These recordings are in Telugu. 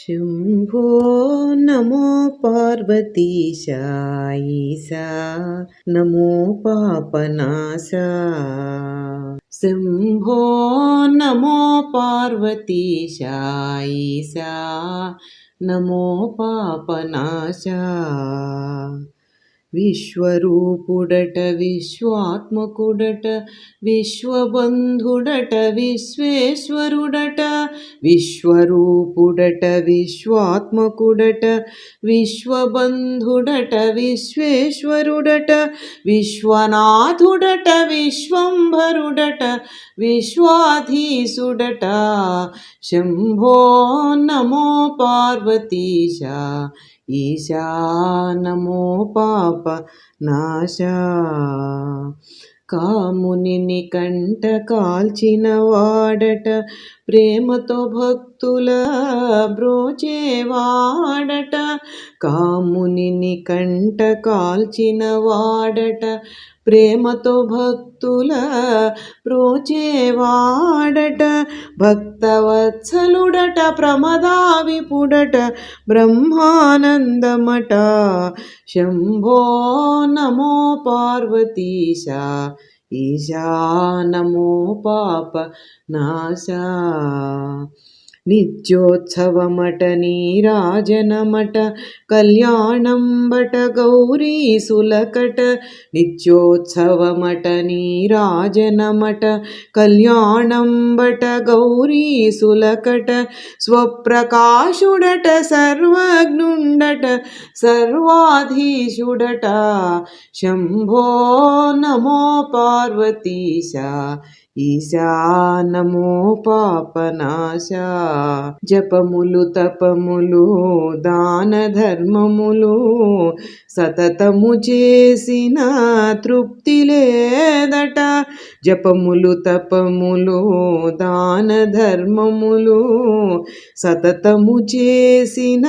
శంభో నమో పార్వతీశా ఈశా నమో పాపనాశా. శంభో నమో పార్వతీశా ఈశా నమో పాపనాశా. విశ్వరూపుడట విశ్వాత్మకుడట విశ్వబంధుడట విశ్వేశ్వరుడట. విశ్వరూపుడట విశ్వాత్మకుడట విశ్వబంధుడట విశ్వేశ్వరుడట. విశ్వనాథుడట విశ్వంభరుడట విశ్వాధీసుడట. శంభో నమో పార్వతీశా ఈశా నమో పాపనాశా. కామునిని కంట కాల్చిన వాడట ప్రేమతో భక్తుల బ్రోచేవాడట. కామునిని కంట కాల్చిన వాడట ప్రేమతో భక్తుల బ్రోచేవాడట. భక్తవత్సలుడట ప్రమదావిపుడట బ్రహ్మానందమట. శంభో నమో పార్వతీశా ఈశా నమో పాపనాశా. నిత్యోత్సవమట నీరాజనమట కళ్యాణం బట గౌరీ సులకట. నిత్యోత్సవమట నీరాజనమట కళ్యాణం బట గౌరీ సులకట. స్వప్రకాశుడట సర్వజ్ఞుండట సర్వాధీశుడట. శంభో నమో పార్వతీశా ఈశా నమో పాపనాశా. జపములు తపములు దాన ధర్మములు సతతము చేసిన తృప్తి లేదట. జపములు తపములు దాన ధర్మములు సతతము చేసిన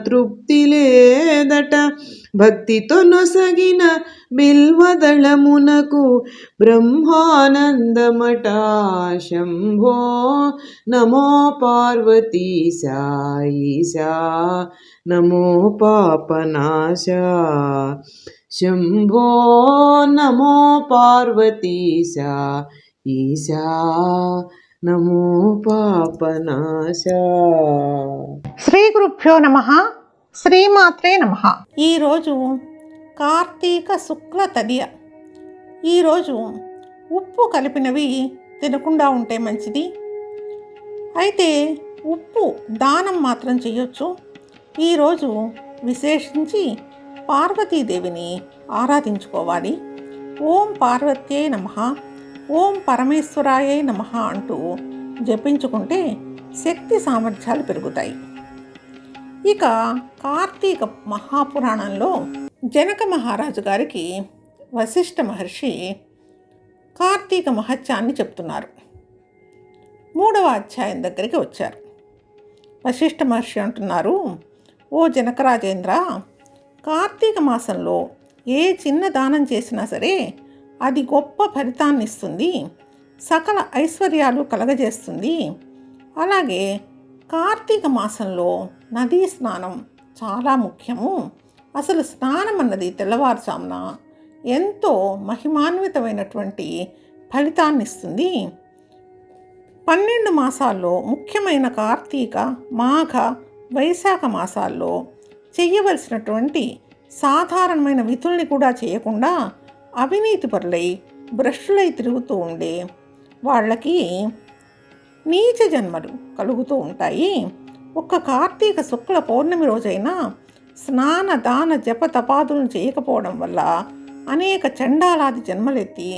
తృప్తి లేదట. భక్తితో నొసగిన బిల్వదళమునకు బ్రహ్మానందమట. శంభో నమో పార్వతీశా ఈశా నమో పాపనాశా. శంభో నమో పార్వతీశా ఈశా నమో పాపనాశా. శ్రీ గురుభ్యో నమః. శ్రీమాత్రే నమః. ఈరోజు కార్తీక శుక్ల తదియ. ఈరోజు ఉప్పు కలిపినవి తినకుండా ఉంటే మంచిది. అయితే ఉప్పు దానం మాత్రం చేయొచ్చు. ఈరోజు విశేషించి పార్వతీదేవిని ఆరాధించుకోవాలి. ఓం పార్వత్యై నమః, ఓం పరమేశ్వరాయై నమః అంటూ జపించుకుంటే శక్తి సామర్థ్యాలు పెరుగుతాయి. ఇక కార్తీక మహాపురాణంలో జనక మహారాజు గారికి వశిష్ఠ మహర్షి కార్తీక మహత్యాన్ని చెప్తున్నారు. 3వ అధ్యాయం దగ్గరికి వచ్చారు. వశిష్ఠ మహర్షి అంటున్నారు, ఓ జనకరాజేంద్ర, కార్తీక మాసంలో ఏ చిన్న దానం చేసినా సరే అది గొప్ప ఫలితాన్ని ఇస్తుంది, సకల ఐశ్వర్యాలు కలగజేస్తుంది. అలాగే కార్తీక మాసంలో నదీ స్నానం చాలా ముఖ్యము. అసలు స్నానం అన్నది తెల్లవారుజామున ఎంతో మహిమాన్వితమైనటువంటి ఫలితాన్ని ఇస్తుంది. 12 మాసాల్లో ముఖ్యమైన కార్తీక, మాఘ, వైశాఖ మాసాల్లో చెయ్యవలసినటువంటి సాధారణమైన విధుల్ని కూడా చేయకుండా అవినీతిపరులై భ్రష్టులై తిరుగుతూ ఉండే వాళ్ళకి నీచ జన్మలు కలుగుతూ ఉంటాయి. ఒక్క కార్తీక శుక్ల పౌర్ణమి రోజైనా స్నాన దాన జప తపాదులను చేయకపోవడం వల్ల అనేక చండాలాది జన్మలెత్తి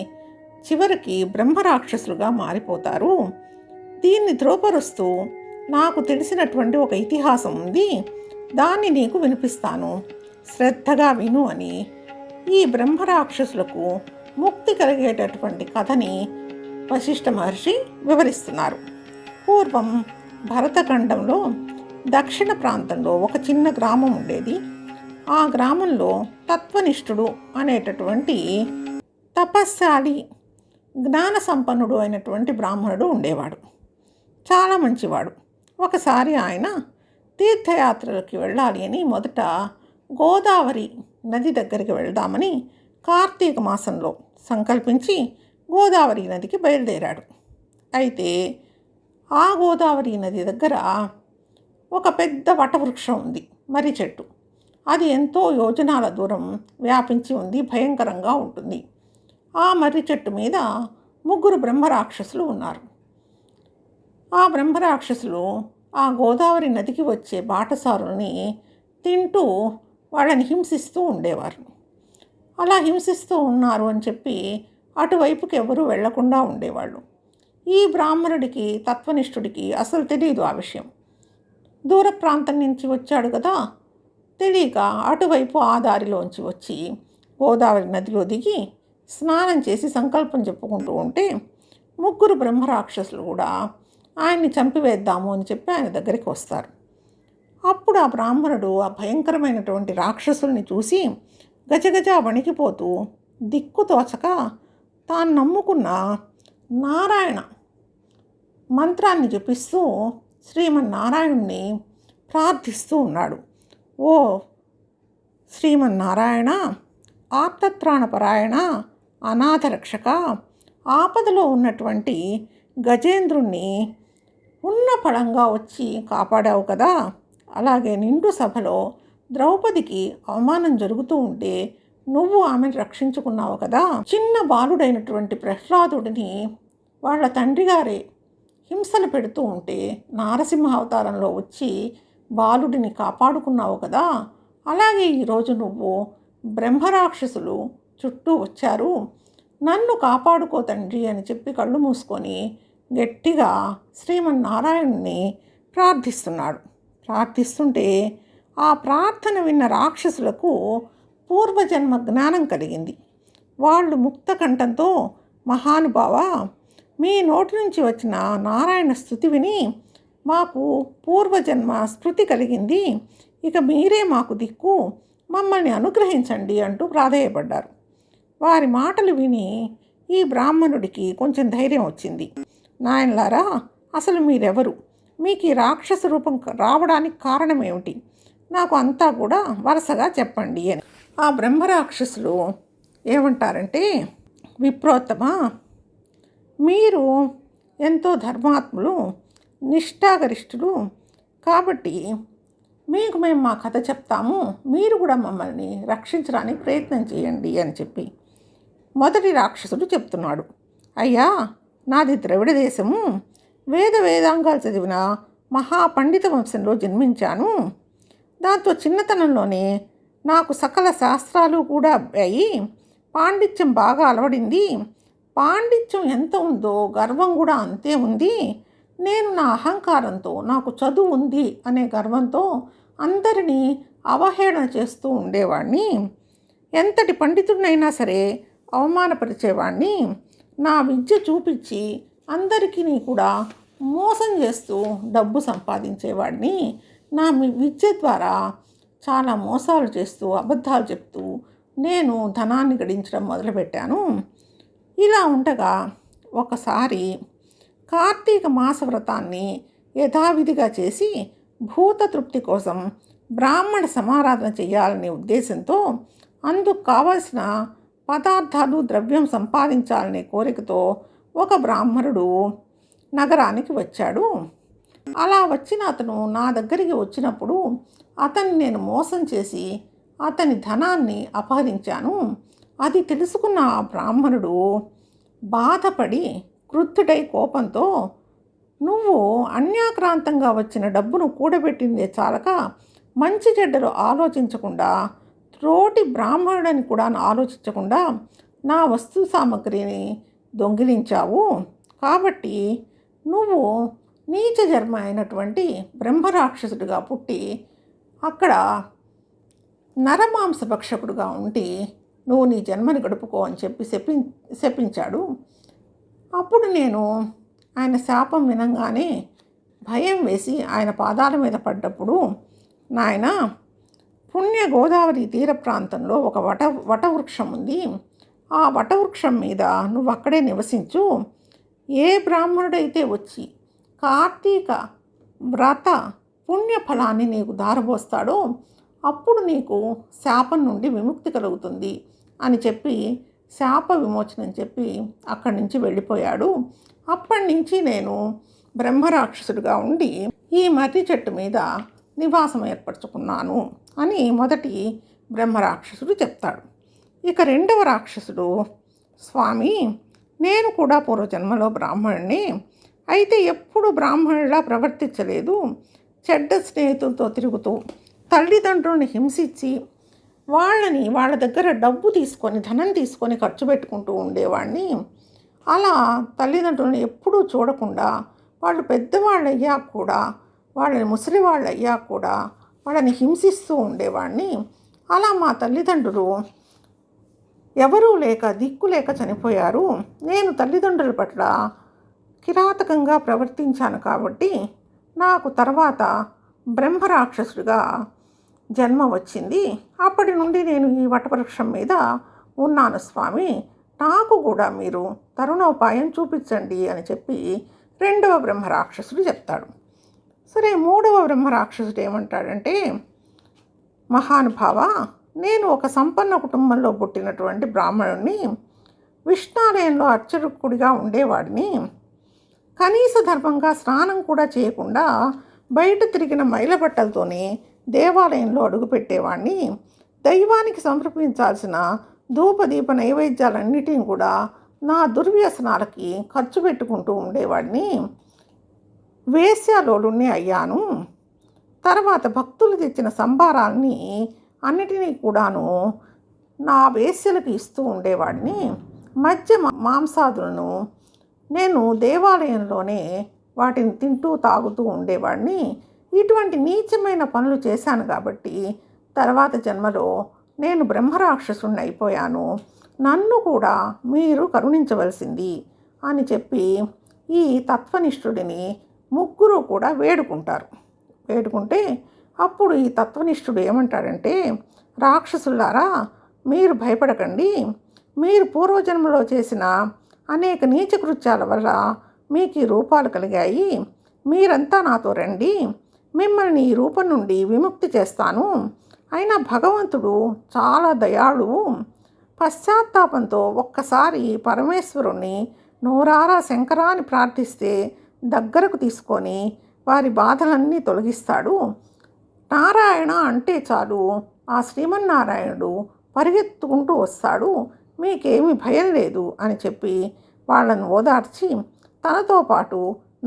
చివరికి బ్రహ్మరాక్షసులుగా మారిపోతారు. దీన్ని ధ్రువపరుస్తూ నాకు తెలిసినటువంటి ఒక ఇతిహాసం ఉంది, దాన్ని నీకు వినిపిస్తాను, శ్రద్ధగా విను అని ఈ బ్రహ్మరాక్షసులకు ముక్తి కలిగేటటువంటి కథని వశిష్ఠ మహర్షి వివరిస్తున్నారు. పూర్వం భరతఖండంలో దక్షిణ ప్రాంతంలో ఒక చిన్న గ్రామం ఉండేది. ఆ గ్రామంలో తత్వనిష్ఠుడు అనేటటువంటి తపస్శాలి జ్ఞాన సంపన్నుడు అయినటువంటి బ్రాహ్మణుడు ఉండేవాడు. చాలా మంచివాడు. ఒకసారి ఆయన తీర్థయాత్రలకి వెళ్ళాలి అని మొదట గోదావరి నది దగ్గరికి వెళ్దామని కార్తీక మాసంలో సంకల్పించి గోదావరి నదికి బయలుదేరాడు. అయితే ఆ గోదావరి నది దగ్గర ఒక పెద్ద వటవృక్షం ఉంది, మర్రి చెట్టు. అది ఎంతో యోజనాల దూరం వ్యాపించి ఉంది, భయంకరంగా ఉంటుంది. ఆ మర్రి చెట్టు మీద 3 బ్రహ్మరాక్షసులు ఉన్నారు. ఆ బ్రహ్మరాక్షసులు ఆ గోదావరి నదికి వచ్చే బాటసారుల్ని తింటూ వాళ్ళని హింసిస్తూ ఉండేవారు. అలా హింసిస్తూ ఉన్నారు అని చెప్పి అటువైపుకి ఎవరూ వెళ్లకుండా ఉండేవాళ్ళు. ఈ బ్రాహ్మణుడికి, తత్వనిష్ఠుడికి అసలు తెలియదు ఆ విషయం. దూర ప్రాంతం నుంచి వచ్చాడు కదా, తెలియక అటువైపు ఆ దారిలోంచి వచ్చి గోదావరి నదిలో దిగి స్నానం చేసి సంకల్పం చెప్పుకుంటూ ఉంటే 3 బ్రహ్మరాక్షసులు కూడా ఆయన్ని చంపివేద్దాము అని చెప్పి ఆయన దగ్గరికి వస్తారు. అప్పుడు ఆ బ్రాహ్మణుడు ఆ భయంకరమైనటువంటి రాక్షసుల్ని చూసి గజగజ వణికిపోతూ దిక్కు తోచక తాను నమ్ముకున్న నారాయణ మంత్రాన్ని జపిస్తూ శ్రీమన్నారాయణుణ్ణి ప్రార్థిస్తూ ఉన్నాడు. ఓ శ్రీమన్నారాయణ, ఆర్తత్రాణపరాయణ, అనాథరక్షక, ఆపదలో ఉన్నటువంటి గజేంద్రుణ్ణి ఉన్న పళంగా వచ్చి కాపాడావు కదా, అలాగే నిండు సభలో ద్రౌపదికి అవమానం జరుగుతూ ఉంటే నువ్వు ఆమెను రక్షించుకున్నావు కదా, చిన్న బాలుడైనటువంటి ప్రహ్లాదుడిని వాళ్ళ తండ్రి గారే హింసలు పెడుతూ ఉంటే నారసింహ అవతారంలో వచ్చి బాలుడిని కాపాడుకున్నావు కదా, అలాగే ఈరోజు నువ్వు బ్రహ్మరాక్షసులు చుట్టూ వచ్చారు, నన్ను కాపాడుకో తండ్రి అని చెప్పి కళ్ళు మూసుకొని గట్టిగా శ్రీమన్నారాయణుని ప్రార్థిస్తున్నాడు. ప్రార్థిస్తుంటే ఆ ప్రార్థన విన్న రాక్షసులకు పూర్వజన్మ జ్ఞానం కలిగింది. వాళ్ళు ముక్త కంఠంతో, మహానుభావ, మీ నోటి నుంచి వచ్చిన నారాయణ స్తుతి విని మాకు పూర్వజన్మ స్మృతి కలిగింది, ఇక మీరే మాకు దిక్కు, మమ్మల్ని అనుగ్రహించండి అంటూ ప్రాధేయపడ్డారు. వారి మాటలు విని ఈ బ్రాహ్మణుడికి కొంచెం ధైర్యం వచ్చింది. నాయనలారా, అసలు మీరెవరు, మీకు ఈ రాక్షస రూపం రావడానికి కారణం ఏమిటి, నాకు అంతా కూడా వరుసగా చెప్పండి అని. ఆ బ్రహ్మరాక్షసులు ఏమంటారంటే, విప్రోత్తమ, మీరు ఎంతో ధర్మాత్ములు, నిష్ఠాగరిష్ఠులు, కాబట్టి మీకు మేము మా కథ చెప్తాము, మీరు కూడా మమ్మల్ని రక్షించడానికి ప్రయత్నం చేయండి అని చెప్పి మొదటి రాక్షసుడు చెప్తున్నాడు. అయ్యా, నాది ద్రవిడ దేశము, వేదాంగాలు చదివిన మహాపండిత వంశంలో జన్మించాను. దాంతో చిన్నతనంలోనే నాకు సకల శాస్త్రాలు కూడా అయ్యి పాండిత్యం బాగా అలవడింది. పాండిత్యం ఎంత ఉందో గర్వం కూడా అంతే ఉంది. నేను నా అహంకారంతో, నాకు చదువు ఉంది అనే గర్వంతో అందరినీ అవహేళన చేస్తూ ఉండేవాడిని. ఎంతటి పండితుడినైనా సరే అవమానపరిచేవాడిని. నా విద్య చూపించి అందరికీ కూడా మోసం చేస్తూ డబ్బు సంపాదించేవాడిని. నా విద్య ద్వారా చాలా మోసాలు చేస్తూ, అబద్ధాలు చెప్తూ నేను ధనాన్ని గడించడం మొదలుపెట్టాను. ఇలా ఉండగా ఒకసారి కార్తీక మాస వ్రతాన్ని యథావిధిగా చేసి భూత తృప్తి కోసం బ్రాహ్మణ సమారాధన చేయాలనే ఉద్దేశంతో, అందుకు కావలసిన పదార్థాలు, ద్రవ్యం సంపాదించాలనే కోరికతో ఒక బ్రాహ్మణుడు నగరానికి వచ్చాడు. అలా వచ్చిన అతను నా దగ్గరికి వచ్చినప్పుడు అతన్ని నేను మోసం చేసి అతని ధనాన్ని అపహరించాను. అది తెలుసుకున్న ఆ బ్రాహ్మణుడు బాధపడి క్రుద్ధుడై కోపంతో, నువ్వు అన్యాక్రాంతంగా వచ్చిన డబ్బును కూడబెట్టిందే చాలక మంచి చెడ్డలు ఆలోచించకుండా, తోటి బ్రాహ్మణుడని కూడా ఆలోచించకుండా నా వస్తు సామగ్రిని దొంగిలించావు. కాబట్టి నువ్వు నీచ జన్మ అయినటువంటి బ్రహ్మరాక్షసుడిగా పుట్టి అక్కడ నరమాంస భక్షకుడుగా ఉండి నువ్వు నీ జన్మని గడుపుకో అని చెప్పి శపించాడు. అప్పుడు నేను ఆయన శాపం వినంగానే భయం వేసి ఆయన పాదాల మీద పడ్డప్పుడు, నాయన, పుణ్య గోదావరి తీర ప్రాంతంలో ఒక వటవృక్షం ఉంది, ఆ వటవృక్షం మీద నువ్వు అక్కడే నివసించు. ఏ బ్రాహ్మణుడైతే వచ్చి కార్తీక వ్రత పుణ్యఫలాన్ని నీకు దారబోస్తాడో అప్పుడు నీకు శాపం నుండి విముక్తి కలుగుతుంది అని చెప్పి శాప విమోచనం చెప్పి అక్కడి నుంచి వెళ్ళిపోయాడు. అప్పటి నుంచి నేను బ్రహ్మరాక్షసుడిగా ఉండి ఈ మర్రి చెట్టు మీద నివాసం ఏర్పరచుకున్నాను అని మొదటి బ్రహ్మరాక్షసుడు చెప్తాడు. ఇక రెండవ రాక్షసుడు, స్వామి, నేను కూడా పూర్వజన్మలో బ్రాహ్మణుడిని, అయితే ఎప్పుడు బ్రాహ్మణులా ప్రవర్తించలేదు. చెడ్డ స్నేహితులతో తిరుగుతూ తల్లిదండ్రులను హింసించి వాళ్ళ దగ్గర డబ్బు తీసుకొని ధనం తీసుకొని ఖర్చు పెట్టుకుంటూ ఉండేవాడిని. అలా తల్లిదండ్రులను ఎప్పుడూ చూడకుండా వాళ్ళు పెద్దవాళ్ళు అయ్యాక కూడా వాళ్ళని ముసలి వాళ్ళు అయ్యాక కూడా వాళ్ళని హింసిస్తూ ఉండేవాడిని. అలా మా తల్లిదండ్రులు ఎవరూ లేక దిక్కు లేక చనిపోయారు. నేను తల్లిదండ్రుల పట్ల కిరాతకంగా ప్రవర్తించాను కాబట్టి నాకు తర్వాత బ్రహ్మరాక్షసుడిగా జన్మ వచ్చింది. అప్పటి నుండి నేను ఈ వటవృక్షం మీద ఉన్నాను స్వామి, నాకు కూడా మీరు తరుణోపాయం చూపించండి అని చెప్పి రెండవ బ్రహ్మరాక్షసుడు చెప్తాడు. సరే, మూడవ బ్రహ్మరాక్షసుడు ఏమంటాడంటే, మహానుభావ, నేను ఒక సంపన్న కుటుంబంలో పుట్టినటువంటి బ్రాహ్మణుడిని, విష్ణాలయంలో అర్చకుడిగా ఉండేవాడిని. కనీస ధర్మంగా స్నానం కూడా చేయకుండా బయట తిరిగిన మైలబట్టలతోనే దేవాలయంలో అడుగుపెట్టేవాడిని. దైవానికి సమర్పించాల్సిన ధూపదీప నైవేద్యాలన్నిటిని కూడా నా దుర్వ్యసనాలకి ఖర్చు పెట్టుకుంటూ ఉండేవాడిని. వేశ్యాలోలుణ్ణి అయ్యాను. తర్వాత భక్తులు తెచ్చిన సంభారాల్ని అన్నిటినీ కూడాను నా వేశ్యలకు ఇస్తూ ఉండేవాడిని. మధ్య మాంసాదులను నేను దేవాలయంలోనే వాటిని తింటూ తాగుతూ ఉండేవాడిని. ఇటువంటి నీచమైన పనులు చేశాను కాబట్టి తర్వాత జన్మలో నేను బ్రహ్మరాక్షసుని అయిపోయాను. నన్ను కూడా మీరు కరుణించవలసింది అని చెప్పి ఈ తత్వనిష్ఠుడిని ముగ్గురు కూడా వేడుకుంటే అప్పుడు ఈ తత్వనిష్ఠుడు ఏమంటాడంటే, రాక్షసులారా, మీరు భయపడకండి. మీరు పూర్వజన్మలో చేసిన అనేక నీచ కృత్యాల వల్ల మీకు ఈ రూపాలు కలిగాయి. మీరంతా నాతో రండి, మిమ్మల్ని ఈ రూపం నుండి విముక్తి చేస్తాను. అయినా భగవంతుడు చాలా దయాళువు. పశ్చాత్తాపంతో ఒక్కసారి పరమేశ్వరుణ్ణి నోరారా శంకరాన్ని ప్రార్థిస్తే దగ్గరకు తీసుకొని వారి బాధలన్నీ తొలగిస్తాడు. నారాయణ అంటే చాలు ఆ శ్రీమన్నారాయణుడు పరిగెత్తుకుంటూ వస్తాడు, మీకేమీ భయం లేదు అని చెప్పి వాళ్ళను ఓదార్చి తనతో పాటు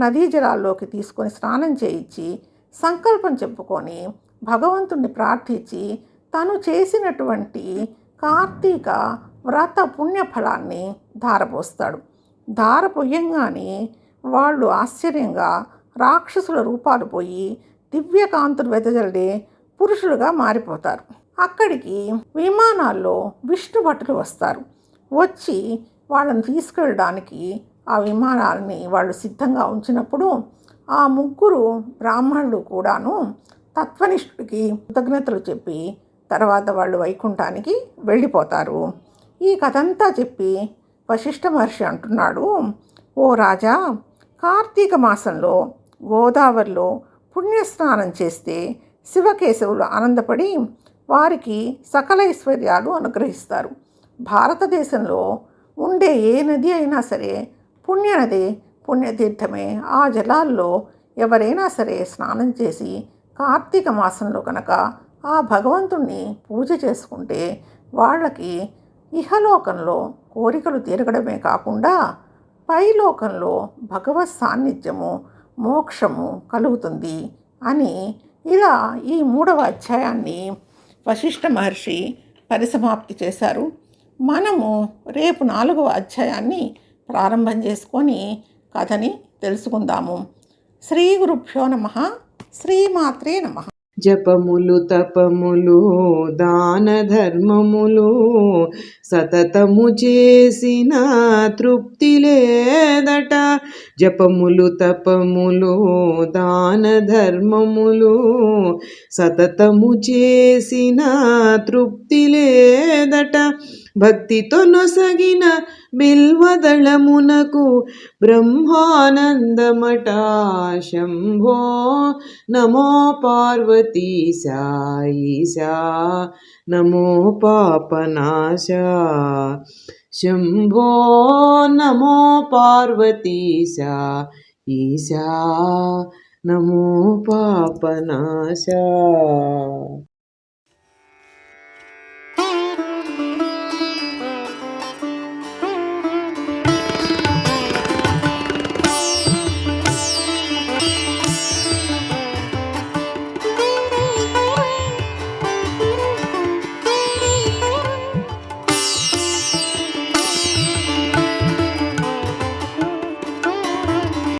నదీ జలాల్లోకి తీసుకొని స్నానం చేయించి సంకల్పం చెప్పుకొని భగవంతుణ్ణి ప్రార్థించి తను చేసినటువంటి కార్తీక వ్రత పుణ్యఫలాన్ని ధారపోస్తాడు. ధారపోయంగానే వాళ్ళు ఆశ్చర్యంగా రాక్షసుల రూపాలు పోయి దివ్యకాంతులు వెదజల్డే పురుషులుగా మారిపోతారు. అక్కడికి విమానాల్లో విష్ణు భటులు వస్తారు. వచ్చి వాళ్ళని తీసుకెళ్ళడానికి ఆ విమానాలని వాళ్ళు సిద్ధంగా ఉంచినప్పుడు ఆ ముగ్గురు బ్రాహ్మణులు కూడాను తత్వనిష్ఠుడికి కృతజ్ఞతలు చెప్పి తర్వాత వాళ్ళు వైకుంఠానికి వెళ్ళిపోతారు. ఈ కథంతా చెప్పి వశిష్ఠ మహర్షి అంటున్నాడు, ఓ రాజా, కార్తీక మాసంలో గోదావరిలో పుణ్యస్నానం చేస్తే శివకేశవులు ఆనందపడి వారికి సకల ఐశ్వర్యాలు అనుగ్రహిస్తారు. భారతదేశంలో ఉండే ఏ నది అయినా సరే పుణ్యనది, పుణ్యతీర్థమే. ఆ జలాల్లో ఎవరైనా సరే స్నానం చేసి కార్తీక మాసంలో కనుక ఆ భగవంతుణ్ణి పూజ చేసుకుంటే వాళ్ళకి ఇహలోకంలో కోరికలు తీరగడమే కాకుండా పైలోకంలో భగవత్ సాన్నిధ్యము, మోక్షము కలుగుతుంది అని ఇలా ఈ 3వ అధ్యాయాన్ని వశిష్ఠ మహర్షి పరిసమాప్తి చేశారు. మనము రేపు 4వ అధ్యాయాన్ని ప్రారంభం చేసుకొని కథని తెలుసుకుందాము. శ్రీ గురుభ్యో నమః. శ్రీమాత్రే నమః. జపములు తపములు దాన ధర్మములు సతతము చేసిన తృప్తి లేదట. జపములు తపములు దాన ధర్మములు సతతము చేసిన తృప్తి లేదట. భక్తితో నొసగిన బిల్వదళమునకు బ్రహ్మానందమట. శంభో నమో పార్వతీశా ఈశా నమో పాపనాశ. శంభో నమో పార్వతీశా ఈశా నమో పాపనాశ.